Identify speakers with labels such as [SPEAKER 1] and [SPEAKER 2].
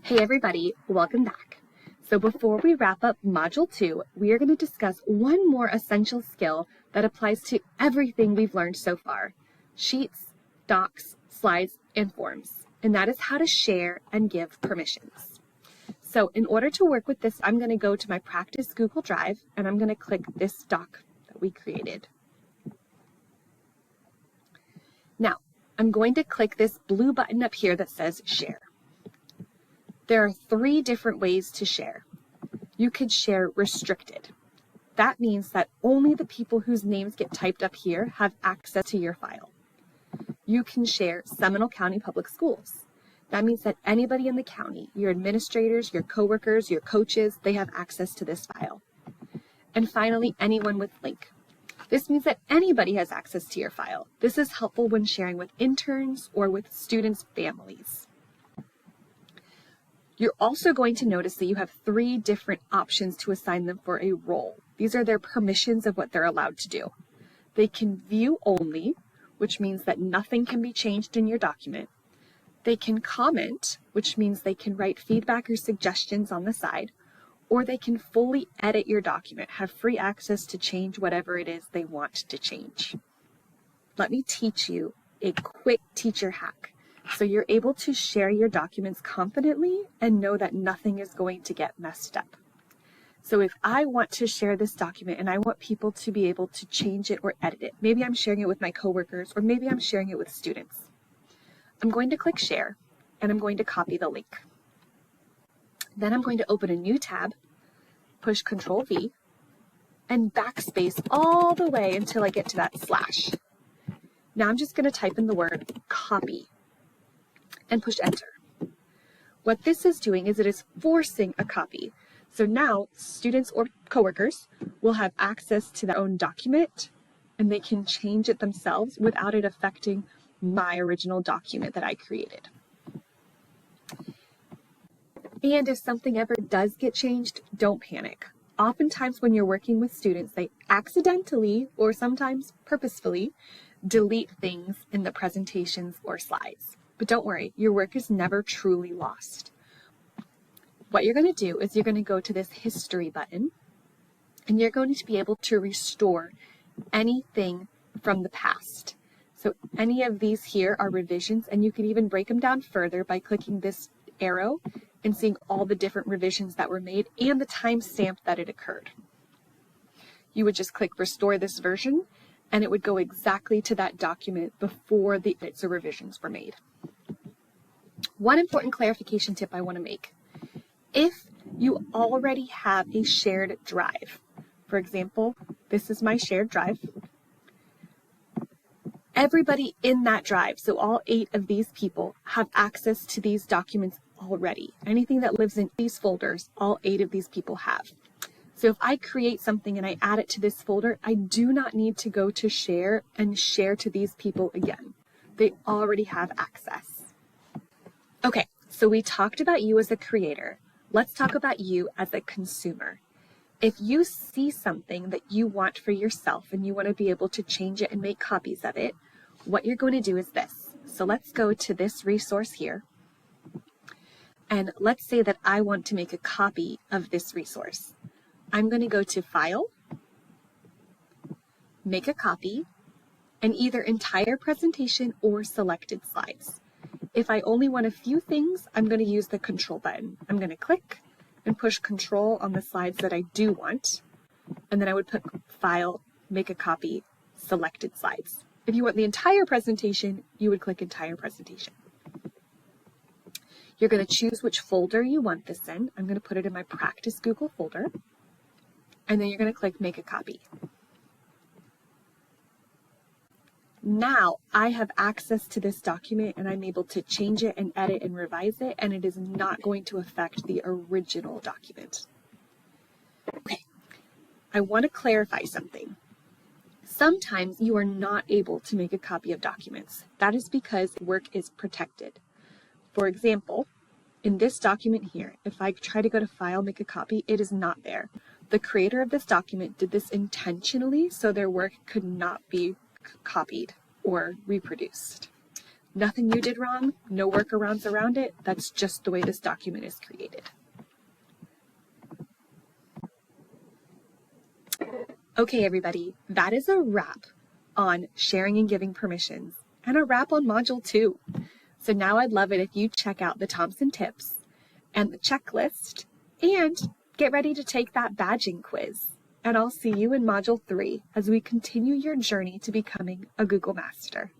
[SPEAKER 1] Hey everybody, welcome back. So before we wrap up Module 2, we are going to discuss one more essential skill that applies to everything we've learned so far: sheets, docs, slides, and forms. And that is how to share and give permissions. So in order to work with this, I'm going to go to my practice Google Drive and I'm going to click this doc that we created. Now, I'm going to click this blue button up here that says Share. There are 3 different ways to share. You could share restricted. That means that only the people whose names get typed up here have access to your file. You can share Seminole County Public Schools. That means that anybody in the county, your administrators, your coworkers, your coaches, they have access to this file. And finally, anyone with link. This means that anybody has access to your file. This is helpful when sharing with interns or with students' families. You're also going to notice that you have 3 different options to assign them for a role. These are their permissions of what they're allowed to do. They can view only, which means that nothing can be changed in your document. They can comment, which means they can write feedback or suggestions on the side, or they can fully edit your document, have free access to change whatever it is they want to change. Let me teach you a quick teacher hack so you're able to share your documents confidently and know that nothing is going to get messed up. So if I want to share this document and I want people to be able to change it or edit it, maybe I'm sharing it with my coworkers or maybe I'm sharing it with students, I'm going to click Share and I'm going to copy the link. Then I'm going to open a new tab, push Control V, and backspace all the way until I get to that slash. Now I'm just going to type in the word copy and push Enter. What this is doing is it is forcing a copy. So now students or coworkers will have access to their own document and they can change it themselves without it affecting my original document that I created. And if something ever does get changed, don't panic. Oftentimes when you're working with students, they accidentally or sometimes purposefully delete things in the presentations or slides. But don't worry, your work is never truly lost. What you're going to do is you're going to go to this History button and you're going to be able to restore anything from the past. So any of these here are revisions, and you can even break them down further by clicking this arrow and seeing all the different revisions that were made and the timestamp that it occurred. You would just click Restore this version and it would go exactly to that document before the edits or revisions were made. One important clarification tip I want to make. If you already have a shared drive, for example, this is my shared drive, everybody in that drive, so all 8 of these people, have access to these documents already. Anything that lives in these folders, all 8 of these people have. So if I create something and I add it to this folder, I do not need to go to Share and share to these people again. They already have access. Okay, so we talked about you as a creator. Let's talk about you as a consumer. If you see something that you want for yourself and you want to be able to change it and make copies of it, what you're going to do is this. So let's go to this resource here. And let's say that I want to make a copy of this resource. I'm going to go to File, Make a Copy, and either Entire Presentation or Selected Slides. If I only want a few things, I'm going to use the Control button. I'm going to click and push Control on the slides that I do want, and then I would put File, Make a Copy, Selected Slides. If you want the entire presentation, you would click Entire Presentation. You're going to choose which folder you want this in. I'm going to put it in my Practice Google folder, and then you're going to click Make a Copy. Now I have access to this document and I'm able to change it and edit and revise it, and it is not going to affect the original document. Okay, I want to clarify something. Sometimes you are not able to make a copy of documents. That is because work is protected. For example, in this document here, if I try to go to File, Make a Copy, it is not there. The creator of this document did this intentionally so their work could not be copied or reproduced. Nothing you did wrong, no workarounds around it. That's just the way this document is created. Okay, everybody, that is a wrap on sharing and giving permissions and a wrap on Module 2. So now I'd love it if you check out the Thompson tips and the checklist and get ready to take that badging quiz. And I'll see you in Module 3 as we continue your journey to becoming a Google Master.